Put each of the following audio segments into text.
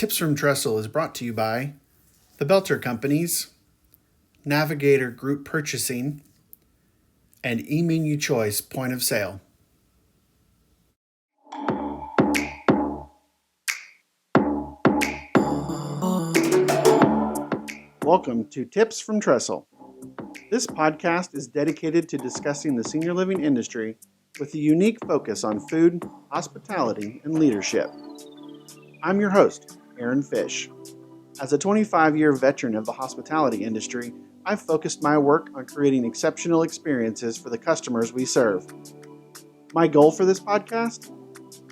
Tips from Trestle is brought to you by the Belter Companies, Navigator Group Purchasing, and eMenu Choice Point of Sale. Welcome to Tips from Trestle. This podcast is dedicated to discussing the senior living industry with a unique focus on food, hospitality, and leadership. I'm your host, Aaron Fish. As a 25-year veteran of the hospitality industry, I've focused my work on creating exceptional experiences for the customers we serve. My goal for this podcast?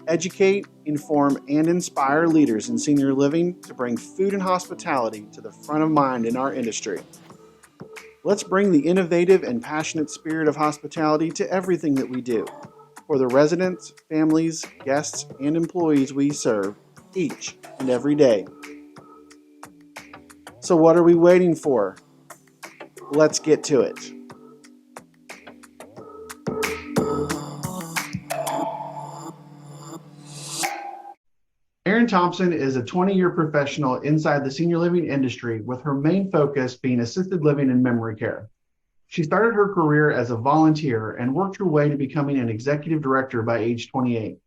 Educate, inform, and inspire leaders in senior living to bring food and hospitality to the front of mind in our industry. Let's bring the innovative and passionate spirit of hospitality to everything that we do, for the residents, families, guests, and employees we serve each and every day. So what are we waiting for? Let's get to it. Erin Thompson is a 20-year professional inside the senior living industry, with her main focus being assisted living and memory care. She started her career as a volunteer and worked her way to becoming an executive director by age 28.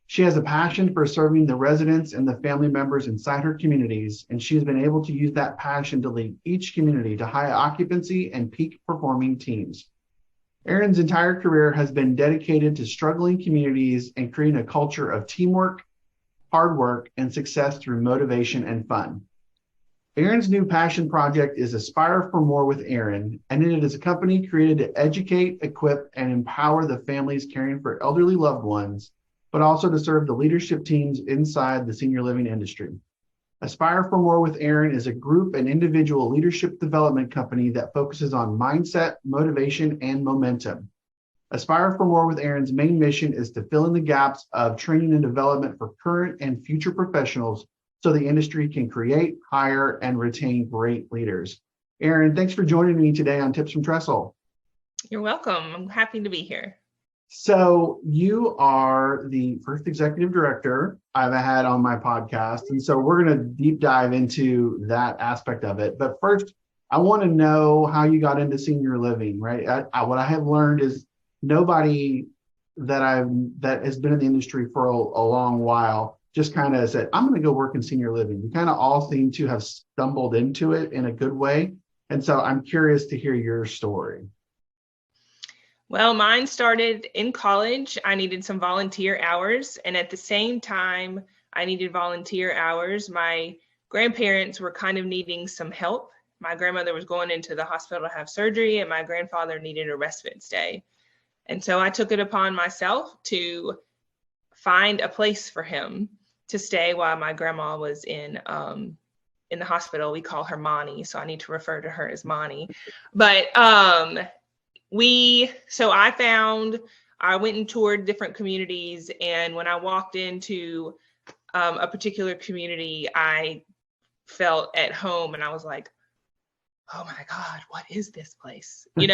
She has a passion for serving the residents and the family members inside her communities, and she has been able to use that passion to lead each community to high occupancy and peak performing teams. Erin's entire career has been dedicated to struggling communities and creating a culture of teamwork, hard work, and success through motivation and fun. Erin's new passion project is Aspire for More with Erin, and it is a company created to educate, equip, and empower the families caring for elderly loved ones, but also to serve the leadership teams inside the senior living industry. Aspire for More with Erin is a group and individual leadership development company that focuses on mindset, motivation, and momentum. Aspire for More with Erin's main mission is to fill in the gaps of training and development for current and future professionals so the industry can create, hire, and retain great leaders. Erin, thanks for joining me today on Tips from Trestle. You're welcome. I'm happy to be here. So you are the first executive director I've had on my podcast. And so we're going to deep dive into that aspect of it. But first, I want to know how you got into senior living, right? What I have learned is nobody that has been in the industry for a long while just kind of said, I'm going to go work in senior living. We kind of all seem to have stumbled into it in a good way. And so I'm curious to hear your story. Well, mine started in college. I needed some volunteer hours. And at the same time I needed volunteer hours, my grandparents were kind of needing some help. My grandmother was going into the hospital to have surgery, and my grandfather needed a respite stay. And so I took it upon myself to find a place for him to stay while my grandma was in the hospital. We call her Monty, so I need to refer to her as Monty. But I went and toured different communities, and when I walked into a particular community, I felt at home, and I was like, oh my God, what is this place? And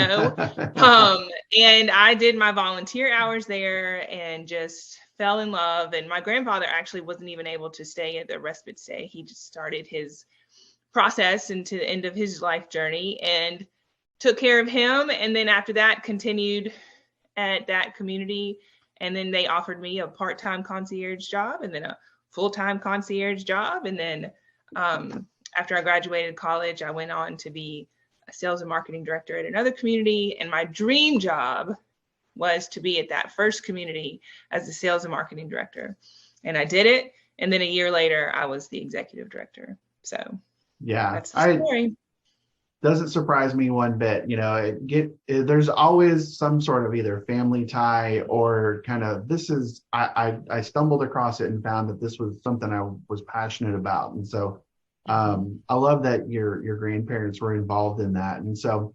I did my volunteer hours there and just fell in love. And my grandfather actually wasn't even able to stay at the respite stay. He just started his process into the end of his life journey and took care of him. And then after that, continued at that community. And then they offered me a part-time concierge job and then a full-time concierge job. And then after I graduated college, I went on to be a sales and marketing director at another community. And my dream job was to be at that first community as the sales and marketing director. And I did it. And then a year later, I was the executive director. So yeah, that's the story. Doesn't surprise me one bit. There's always some sort of either family tie or kind of I stumbled across it and found that this was something I was passionate about. And so I love that your grandparents were involved in that. And so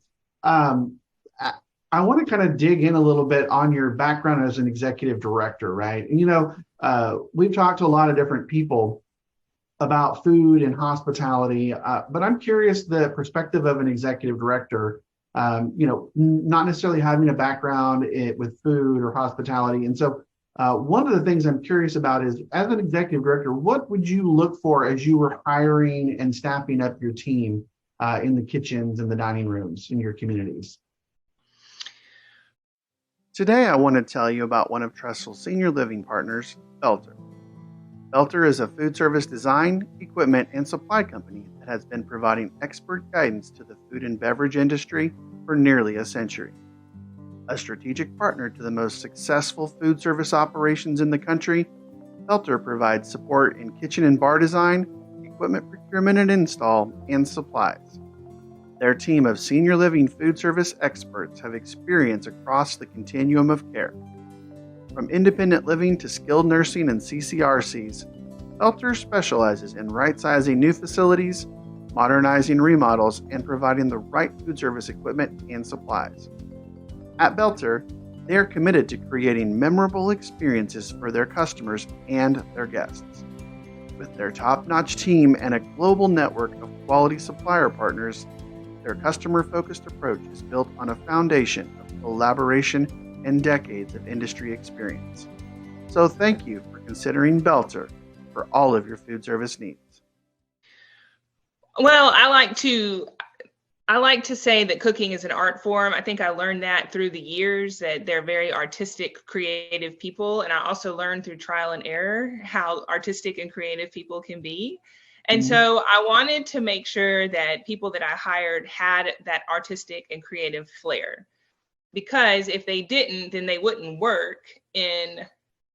I want to kind of dig in a little bit on your background as an executive director, right? And, we've talked to a lot of different people about food and hospitality, but I'm curious the perspective of an executive director, not necessarily having a background with food or hospitality. And so One of the things I'm curious about is, as an executive director, what would you look for as you were hiring and staffing up your team in the kitchens and the dining rooms in your communities? Today, I want to tell you about one of Tressel's senior living partners, Belter. Belter is a food service design, equipment, and supply company that has been providing expert guidance to the food and beverage industry for nearly a century. A strategic partner to the most successful food service operations in the country, Belter provides support in kitchen and bar design, equipment procurement and install, and supplies. Their team of senior living food service experts have experience across the continuum of care. From independent living to skilled nursing and CCRCs, Belter specializes in right-sizing new facilities, modernizing remodels, and providing the right food service equipment and supplies. At Belter, they are committed to creating memorable experiences for their customers and their guests. With their top-notch team and a global network of quality supplier partners, their customer-focused approach is built on a foundation of collaboration and decades of industry experience. So thank you for considering Belter for all of your food service needs. Well, I like to say that cooking is an art form. I think I learned that through the years, that they're very artistic, creative people. And I also learned through trial and error how artistic and creative people can be. And so I wanted to make sure that people that I hired had that artistic and creative flair, because if they didn't, then they wouldn't work in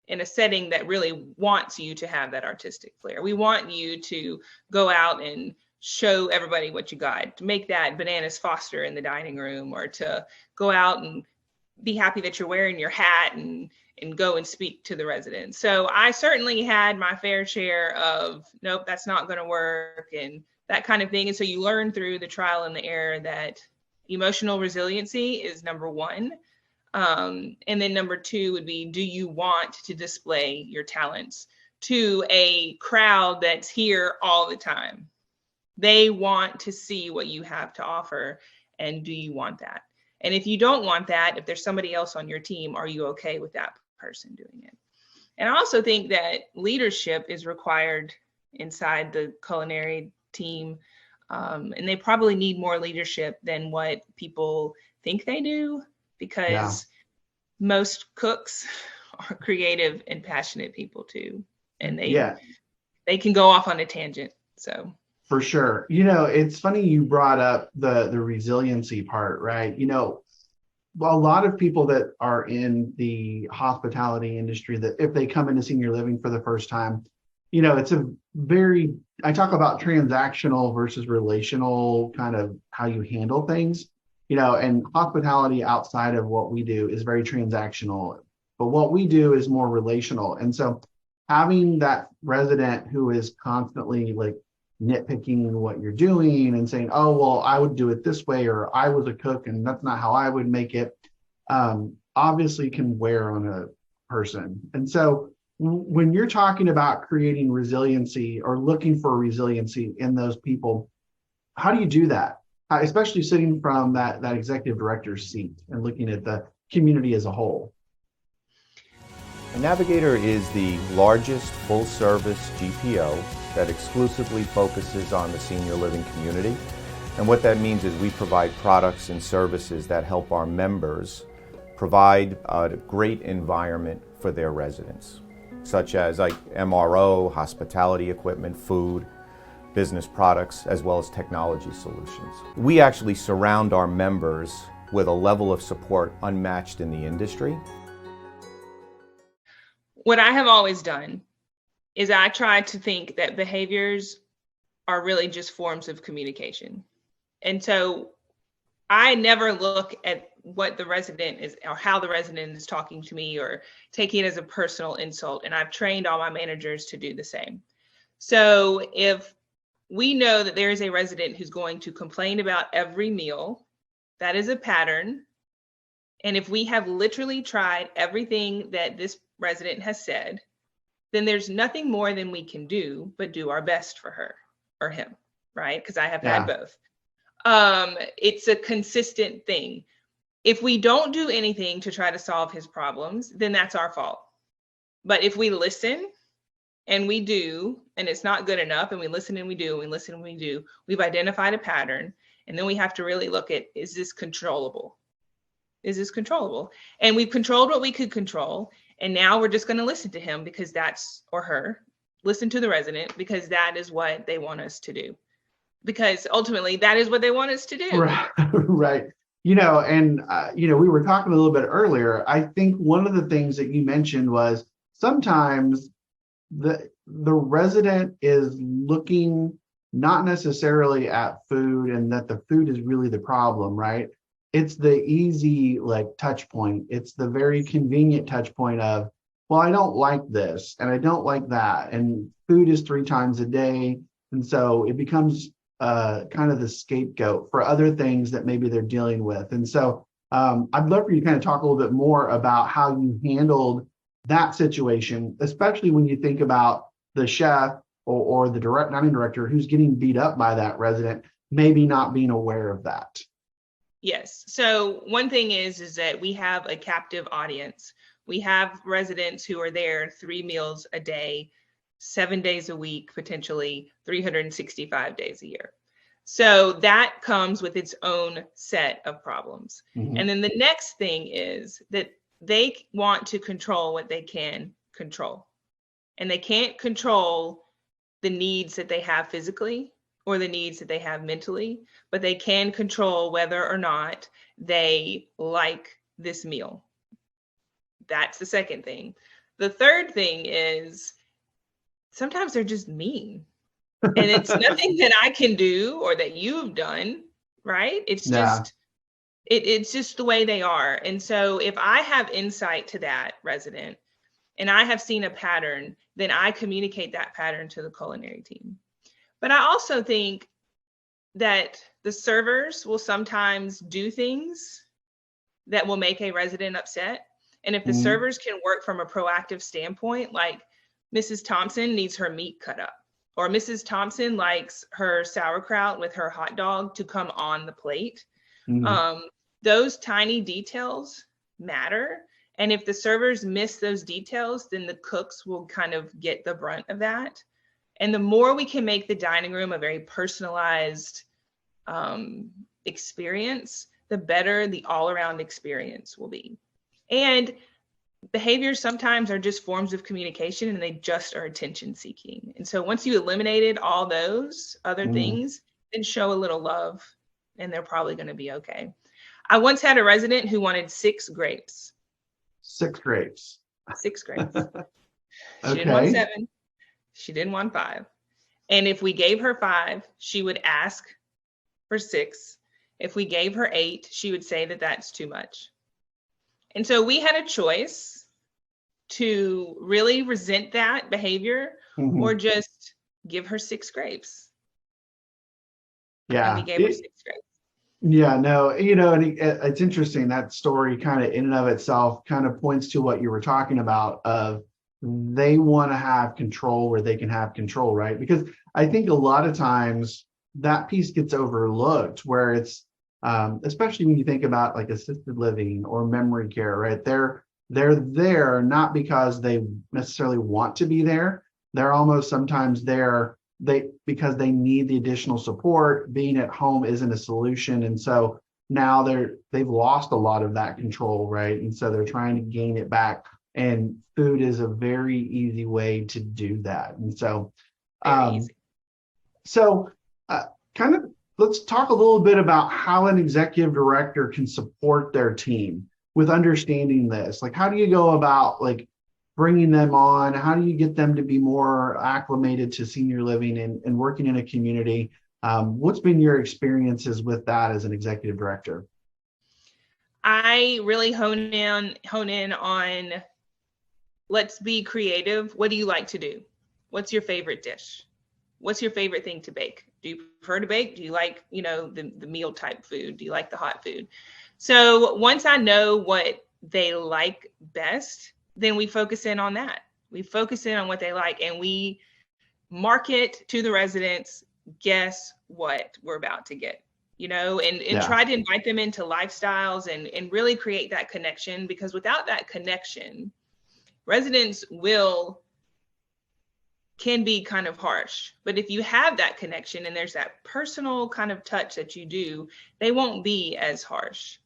a setting that really wants you to have that artistic flair. We want you to go out and show everybody what you got, to make that bananas Foster in the dining room, or to go out and be happy that you're wearing your hat and go and speak to the residents. So I certainly had my fair share of, nope, that's not going to work, and that kind of thing. And so you learn through the trial and the error that emotional resiliency is number one. And then number two would be, do you want to display your talents to a crowd that's here all the time? They want to see what you have to offer. And do you want that? And if you don't want that, if there's somebody else on your team, are you okay with that person doing it? And I also think that leadership is required inside the culinary team. And they probably need more leadership than what people think they do, because most cooks are creative and passionate people too. And they can go off on a tangent. So for sure. It's funny you brought up the resiliency part, right? A lot of people that are in the hospitality industry, that if they come into senior living for the first time, it's I talk about transactional versus relational, kind of how you handle things, and hospitality outside of what we do is very transactional, but what we do is more relational. And so having that resident who is constantly like nitpicking what you're doing and saying, oh, well, I would do it this way, or I was a cook and that's not how I would make it, obviously can wear on a person. And so when you're talking about creating resiliency or looking for resiliency in those people, how do you do that? Especially sitting from that executive director's seat and looking at the community as a whole. Navigator is the largest full-service GPO that exclusively focuses on the senior living community. And what that means is we provide products and services that help our members provide a great environment for their residents, such as like MRO, hospitality equipment, food, business products, as well as technology solutions. We actually surround our members with a level of support unmatched in the industry. What I have always done is I try to think that behaviors are really just forms of communication. And so I never look at what the resident is or how the resident is talking to me or taking it as a personal insult. And I've trained all my managers to do the same. So if we know that there is a resident who's going to complain about every meal, that is a pattern. And if we have literally tried everything that this resident has said, then there's nothing more than we can do but do our best for her or him, right? Because I have had both. It's a consistent thing. If we don't do anything to try to solve his problems, then that's our fault. But if we listen and we do, and it's not good enough, and we listen and we do, and we listen and we do, we've identified a pattern. And then we have to really look at, is this controllable? Is this controllable? And we've controlled what we could control. And now we're just going to listen to him because that's, or her, listen to the resident because that is what they want us to do. Because ultimately that is what they want us to do. Right. Right. You know, and, you know, we were talking a little bit earlier. I think one of the things that you mentioned was sometimes the resident is looking not necessarily at food and that the food is really the problem, right? It's the easy like touch point. It's the very convenient touch point of, well, I don't like this and I don't like that. And food is 3 times a day. And so it becomes kind of the scapegoat for other things that maybe they're dealing with. And so I'd love for you to kind of talk a little bit more about how you handled that situation, especially when you think about the chef or the dining director who's getting beat up by that resident, maybe not being aware of that. Yes. So one thing is that we have a captive audience. We have residents who are there 3 meals a day, 7 days a week, potentially 365 days a year. So that comes with its own set of problems. Mm-hmm. And then the next thing is that they want to control what they can control. And they can't control the needs that they have physically or the needs that they have mentally, but they can control whether or not they like this meal. That's the second thing. The third thing is sometimes they're just mean. And it's nothing that I can do or that you've done, right? It's just it's just the way they are. And so if I have insight to that resident and I have seen a pattern, then I communicate that pattern to the culinary team. But I also think that the servers will sometimes do things that will make a resident upset. And if the servers can work from a proactive standpoint, like Mrs. Thompson needs her meat cut up, or Mrs. Thompson likes her sauerkraut with her hot dog to come on the plate. Those tiny details matter. And if the servers miss those details, then the cooks will kind of get the brunt of that. And the more we can make the dining room a very personalized experience, the better the all-around experience will be. And behaviors sometimes are just forms of communication and they just are attention seeking. And so once you eliminated all those other things, then show a little love and they're probably going to be okay. I once had a resident who wanted 6 grapes. 6 grapes. 6 grapes. She Okay. didn't want 7. She didn't want 5. And if we gave her 5, she would ask for 6. If we gave her 8, she would say that that's too much. And so we had a choice to really resent that behavior or just give her 6 grapes. Yeah. And we gave her 6 grapes. Yeah, no, you know, and it's interesting. That story kind of in and of itself kind of points to what you were talking about of they want to have control where they can have control, right? Because I think a lot of times that piece gets overlooked where it's, especially when you think about like assisted living or memory care, right? They're there not because they necessarily want to be there. They're almost sometimes there because they need the additional support. Being at home isn't a solution. And so now they've lost a lot of that control, right? And so they're trying to gain it back. And food is a very easy way to do that. And so, kind of let's talk a little bit about how an executive director can support their team with understanding this. Like, how do you go about like bringing them on? How do you get them to be more acclimated to senior living and working in a community? What's been your experiences with that as an executive director? I really hone in on, let's be creative. What do you like to do? What's your favorite dish? What's your favorite thing to bake? Do you prefer to bake? Do you like, the meal type food? Do you like the hot food? So once I know what they like best, then we focus in on that. We focus in on what they like and we market to the residents, guess what we're about to get, and try to invite them into lifestyles and really create that connection, because without that connection, residents can be kind of harsh, but if you have that connection and there's that personal kind of touch that you do, they won't be as harsh.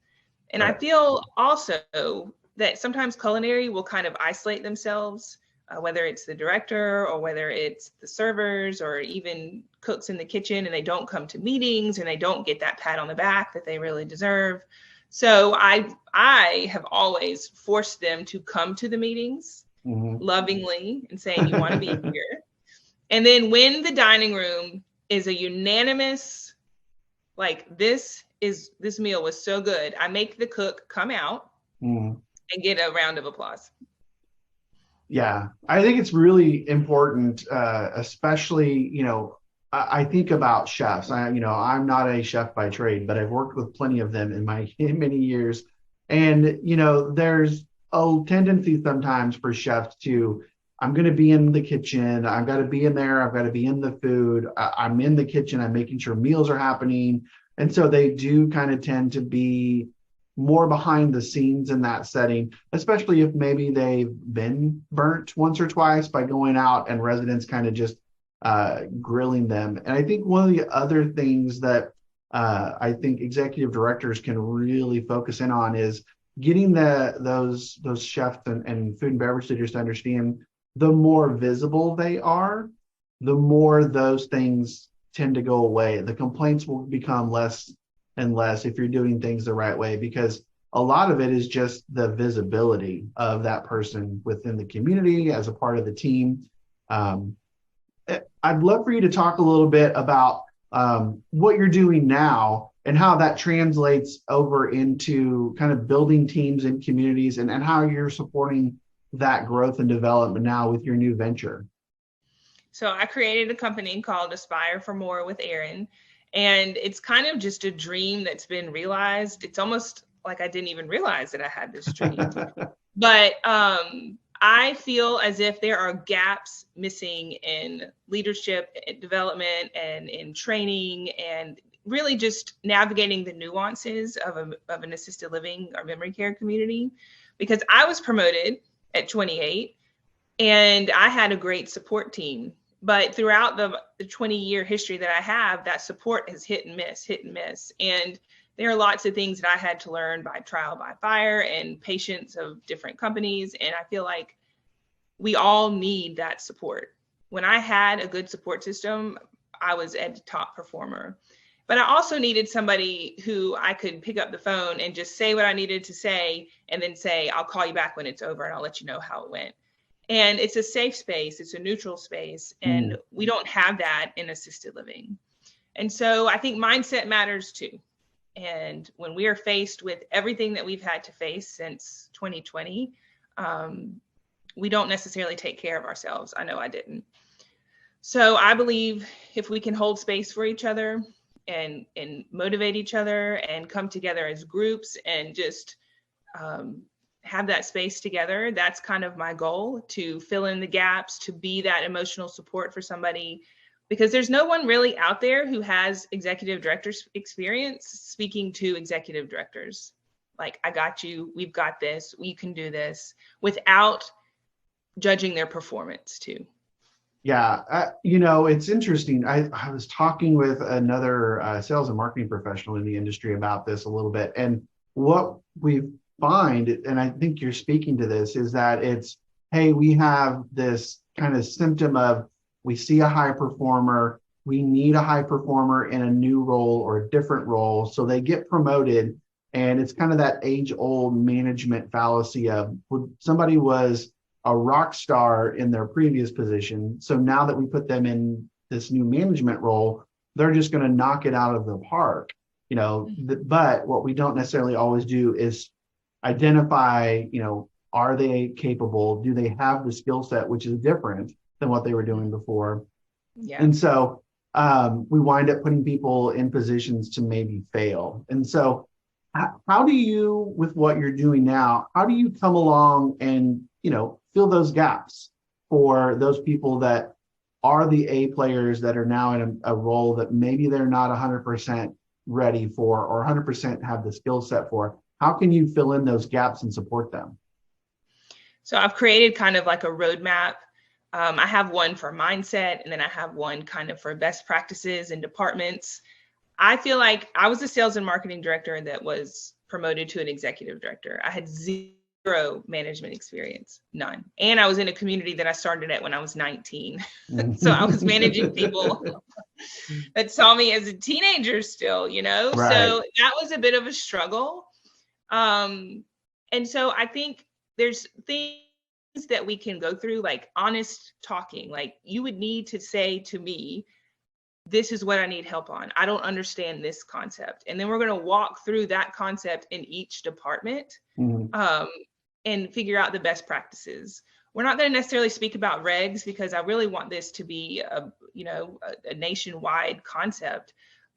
And Right. I feel also that sometimes culinary will kind of isolate themselves, whether it's the director or whether it's the servers or even cooks in the kitchen, and they don't come to meetings and they don't get that pat on the back that they really deserve. So I have always forced them to come to the meetings lovingly and saying, you want to be here. And then when the dining room is a unanimous, like, this meal was so good, I make the cook come out and get a round of applause. Yeah, I think it's really important, especially, I think about chefs. I'm not a chef by trade, but I've worked with plenty of them in my many years. And, there's a tendency sometimes for chefs to, I'm going to be in the kitchen. I've got to be in there. I've got to be in the food. I'm in the kitchen. I'm making sure meals are happening. And so they do kind of tend to be more behind the scenes in that setting, especially if maybe they've been burnt once or twice by going out and residents kind of just grilling them. And I think one of the other things that I think executive directors can really focus in on is getting those chefs and food and beverage leaders to understand the more visible they are, the more those things tend to go away. The complaints will become less and less if you're doing things the right way, because a lot of it is just the visibility of that person within the community as a part of the team. I'd love for you to talk a little bit about what you're doing now and how that translates over into kind of building teams in communities, and how you're supporting that growth and development now with your new venture. So I created a company called Aspire for More with Erin, and it's kind of just a dream that's been realized. It's almost like I didn't even realize that I had this dream. But I feel as if there are gaps missing in leadership development and in training, and really just navigating the nuances of an assisted living or memory care community. Because I was promoted at 28 and I had a great support team. But throughout the 20-year history that I have, that support has hit and miss. And there are lots of things that I had to learn by trial by fire and patience of different companies. And I feel like we all need that support. When I had a good support system, I was a top performer. But I also needed somebody who I could pick up the phone and just say what I needed to say, and then say, I'll call you back when it's over and I'll let you know how it went. And it's a safe space, it's a neutral space, and we don't have that in assisted living. And so I think mindset matters too. And when we are faced with everything that we've had to face since 2020, we don't necessarily take care of ourselves. I know I didn't. So I believe if we can hold space for each other and motivate each other and come together as groups and just have that space together, that's kind of my goal, to fill in the gaps, to be that emotional support for somebody, because there's no one really out there who has executive directors experience speaking to executive directors. Like, I got you, we've got this, we can do this, without judging their performance too. Yeah, it's interesting. I was talking with another sales and marketing professional in the industry about this a little bit. And what we find, and I think you're speaking to this, is that it's, hey, we have this kind of symptom of, we see a high performer, we need a high performer in a new role or a different role. So they get promoted. And it's kind of that age-old management fallacy of, somebody was a rock star in their previous position, so now that we put them in this new management role, they're just going to knock it out of the park, But what we don't necessarily always do is identify, are they capable? Do they have the skill set, which is different than what they were doing before? Yeah. And so we wind up putting people in positions to maybe fail. And so how do you, with what you're doing now, how do you come along and, fill those gaps for those people that are the A players that are now in a role that maybe they're not 100% ready for or 100% have the skill set for? How can you fill in those gaps and support them? So I've created kind of like a roadmap. I have one for mindset, and then I have one kind of for best practices and departments. I feel like I was a sales and marketing director that was promoted to an executive director. I had zero management experience, none. And I was in a community that I started at when I was 19. So I was managing people that saw me as a teenager still, you know? Right. So that was a bit of a struggle. And so I think there's things that we can go through, like honest talking. Like you would need to say to me, this is what I need help on. I don't understand this concept. And then we're going to walk through that concept in each department and figure out the best practices. We're not going to necessarily speak about regs because I really want this to be a nationwide concept.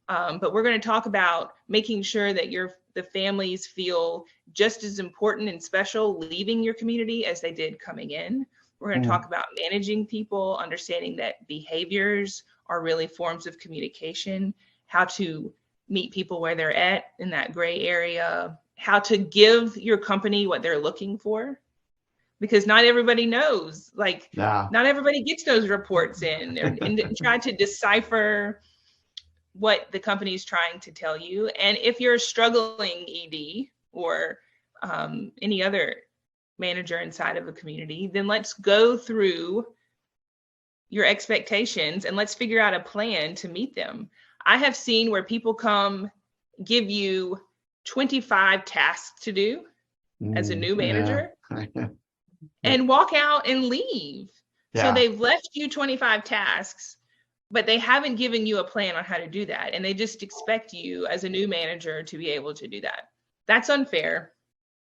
But we're going to talk about making sure that the families feel just as important and special leaving your community as they did coming in. We're going to talk about managing people, understanding that behaviors are really forms of communication, how to meet people where they're at in that gray area, how to give your company what they're looking for, because not everybody knows, not everybody gets those reports in and try to decipher what the company is trying to tell you. And if you're a struggling ED or any other manager inside of a community, then let's go through your expectations and let's figure out a plan to meet them. I have seen where people come give you 25 tasks to do as a new manager and walk out and leave. So they've left you 25 tasks, but they haven't given you a plan on how to do that. And they just expect you as a new manager to be able to do that. That's unfair.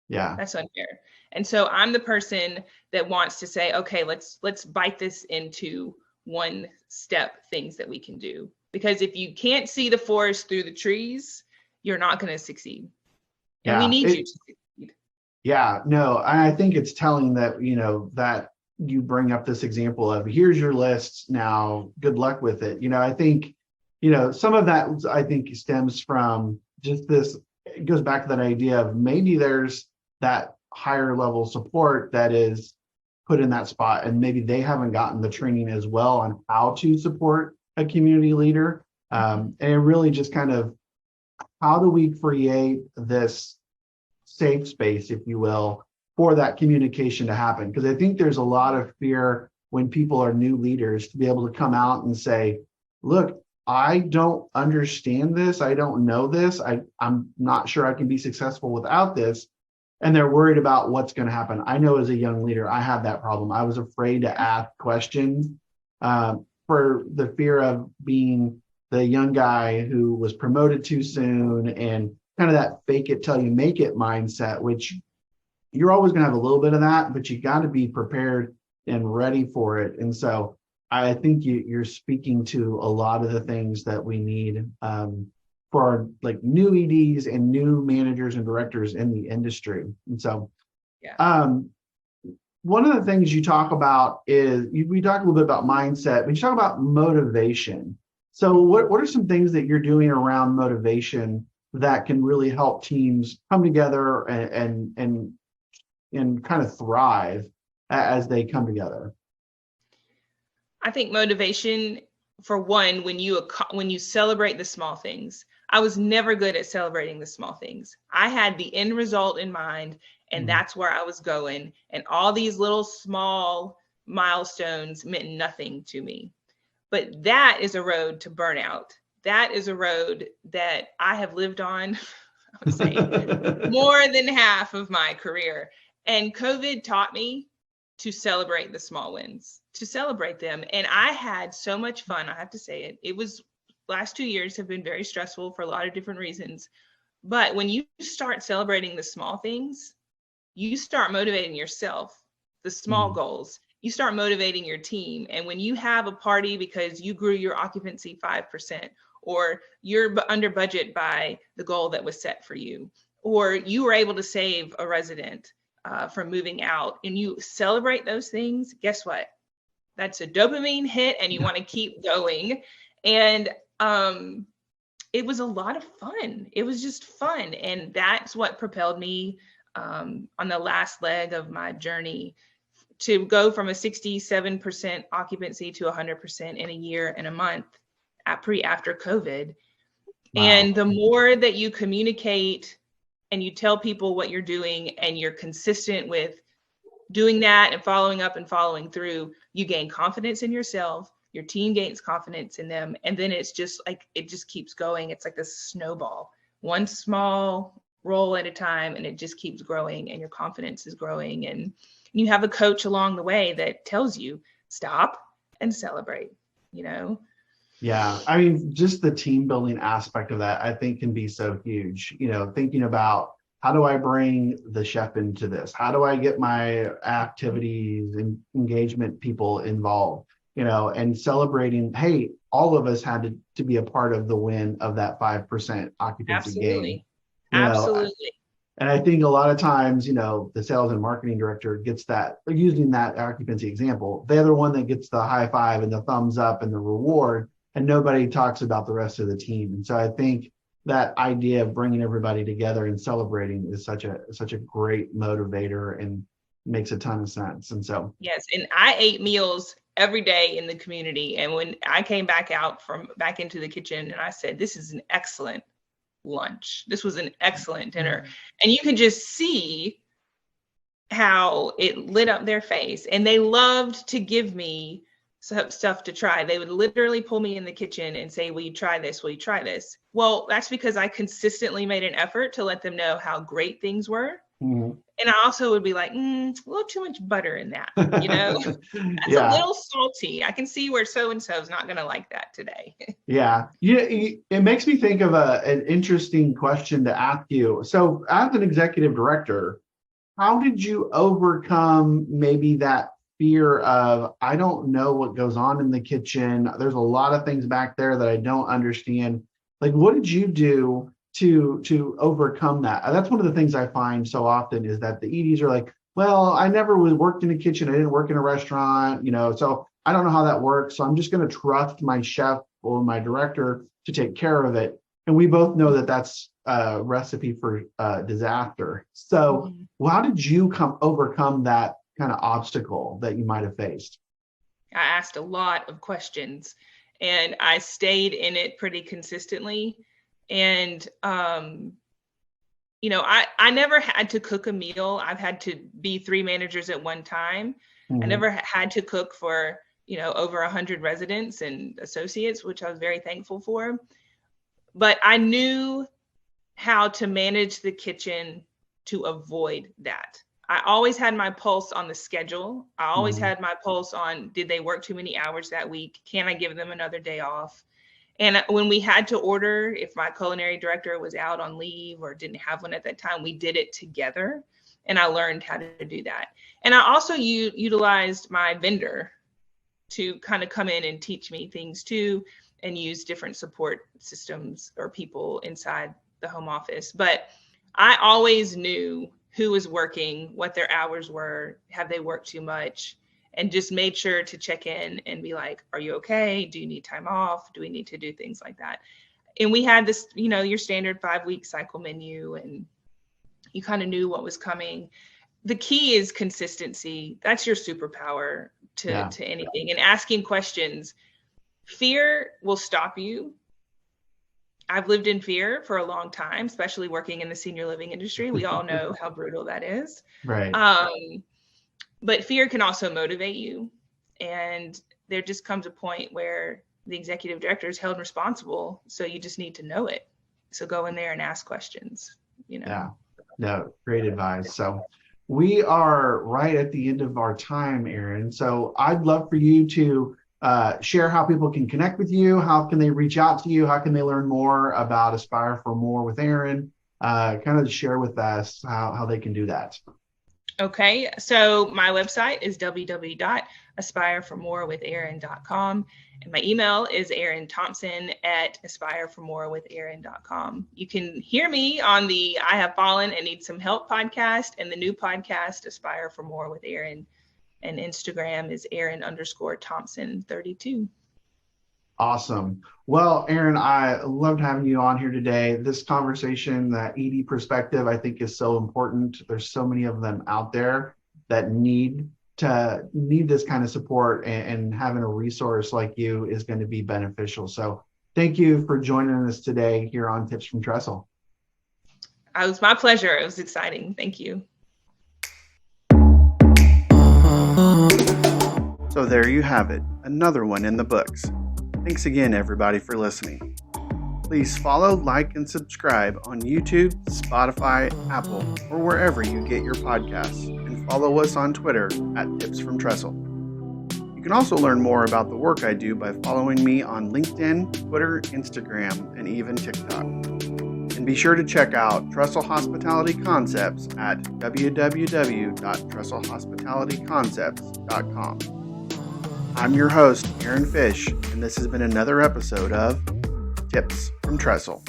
Yeah. That's unfair. And so I'm the person that wants to say, okay, let's bite this into one step things that we can do. Because if you can't see the forest through the trees, you're not going to succeed. And we need you to succeed. Yeah, no, I think it's telling that, that you bring up this example of here's your list now, good luck with it. I think, some of that I think stems from just this, it goes back to that idea of maybe there's that higher level support that is put in that spot, and maybe they haven't gotten the training as well on how to support a community leader. And it really just kind of, how do we create this safe space, if you will, for that communication to happen? Because I think there's a lot of fear when people are new leaders to be able to come out and say, look, I don't understand this. I don't know this. I'm not sure I can be successful without this. And they're worried about what's going to happen. I know as a young leader, I have that problem. I was afraid to ask questions for the fear of being the young guy who was promoted too soon, and kind of that fake it till you make it mindset, which you're always going to have a little bit of that, but you got to be prepared and ready for it. And so I think you're speaking to a lot of the things that we need for like new EDs and new managers and directors in the industry. And so one of the things you talk about is, we talk a little bit about mindset, but you talk about motivation. So what are some things that you're doing around motivation that can really help teams come together and kind of thrive as they come together? I think motivation, for one, when you celebrate the small things. I was never good at celebrating the small things. I had the end result in mind, and that's where I was going. And all these little small milestones meant nothing to me. But that is a road to burnout. That is a road that I have lived on, I would say, more than half of my career. And COVID taught me to celebrate the small wins, to celebrate them. And I had so much fun, I have to say it. Last 2 years have been very stressful for a lot of different reasons. But when you start celebrating the small things, you start motivating yourself, the small goals. You start motivating your team. And when you have a party because you grew your occupancy 5%, or you're under budget by the goal that was set for you, or you were able to save a resident from moving out, and you celebrate those things, guess what? That's a dopamine hit, and you want to keep going. And it was a lot of fun. It was just fun. And that's what propelled me on the last leg of my journey to go from a 67% occupancy to 100% in a year and a month after COVID. Wow. And the more that you communicate and you tell people what you're doing and you're consistent with doing that and following up and following through, you gain confidence in yourself, your team gains confidence in them. And then it's just like, it just keeps going. It's like this snowball, one small roll at a time, and it just keeps growing and your confidence is growing. And you have a coach along the way that tells you stop and celebrate, you know? Yeah. I mean, just the team building aspect of that, I think can be so huge, you know, thinking about how do I bring the chef into this? How do I get my activities and engagement people involved, you know, and celebrating, hey, all of us had to be a part of the win of that 5% occupancy gain. Absolutely. And I think a lot of times, you know, the sales and marketing director gets that, using that occupancy example, they're the one that gets the high five and the thumbs up and the reward, and nobody talks about the rest of the team. And so I think that idea of bringing everybody together and celebrating is such a great motivator and makes a ton of sense. And so, yes, and I ate meals every day in the community. And when I came back into the kitchen, and I said, this is an excellent lunch. This was an excellent dinner. And you can just see how it lit up their face. And they loved to give me stuff to try. They would literally pull me in the kitchen and say, will you try this? Will you try this? Well, that's because I consistently made an effort to let them know how great things were. mm-hmm. And I also would be like, a little too much butter in that, you know, that's Yeah. a little salty. I can see where so-and-so is not going to like that today. Yeah. It makes me think of an interesting question to ask you. So as an executive director, how did you overcome maybe that fear of, I don't know what goes on in the kitchen. There's a lot of things back there that I don't understand. Like, what did you do to overcome that? That's one of the things I find so often is that the EDs are like, well, I never worked in a kitchen. I didn't work in a restaurant, you know, so I don't know how that works. So I'm just going to trust my chef or my director to take care of it. And we both know that that's a recipe for disaster. So how did you overcome that kind of obstacle that you might have faced? I asked a lot of questions and I stayed in it pretty consistently. And, you know, I never had to cook a meal. I've had to be 3 managers at one time. I never had to cook for, you know, over 100 residents and associates, which I was very thankful for. But I knew how to manage the kitchen to avoid that. I always had my pulse on the schedule. I always had my pulse on, did they work too many hours that week? Can I give them another day off? And when we had to order, if my culinary director was out on leave or didn't have one at that time, we did it together. And I learned how to do that. And I also utilized my vendor to kind of come in and teach me things too, and use different support systems or people inside the home office. But I always knew who was working, what their hours were, have they worked too much, and just made sure to check in and be like, are you okay? Do you need time off? Do we need to do things like that? And we had this, you know, your standard 5-week cycle menu, and you kind of knew what was coming. The key is consistency. That's your superpower to anything. And asking questions. Fear will stop you. I've lived in fear for a long time, especially working in the senior living industry. We all know how brutal that is. Right. But fear can also motivate you. And there just comes a point where the executive director is held responsible. So you just need to know it. So go in there and ask questions, you know. Yeah, no, great advice. So we are right at the end of our time, Erin. So I'd love for you to share how people can connect with you. How can they reach out to you? How can they learn more about Aspire for More with Erin? Kind of share with us how they can do that. Okay, so my website is www.aspireformorewitherin.com, and my email is Erin Thompson at aspireformorewitherin.com. You can hear me on the I Have Fallen and Need Some Help podcast and the new podcast, Aspire for More with Erin, and Instagram is Erin_Thompson32. Awesome. Well, Erin, I loved having you on here today. This conversation, that ED perspective, I think is so important. There's so many of them out there that need to need this kind of support, and having a resource like you is going to be beneficial. So thank you for joining us today here on Tips from Trestle. It was my pleasure. It was exciting. Thank you. So there you have it, another one in the books. Thanks again, everybody, for listening. Please follow, like, and subscribe on YouTube, Spotify, Apple, or wherever you get your podcasts, and follow us on Twitter at Tips from Trestle. You can also learn more about the work I do by following me on LinkedIn, Twitter, Instagram, and even TikTok. And be sure to check out Trestle Hospitality Concepts at www.trestlehospitalityconcepts.com. I'm your host, Aaron Fish, and this has been another episode of Tips from Trestle.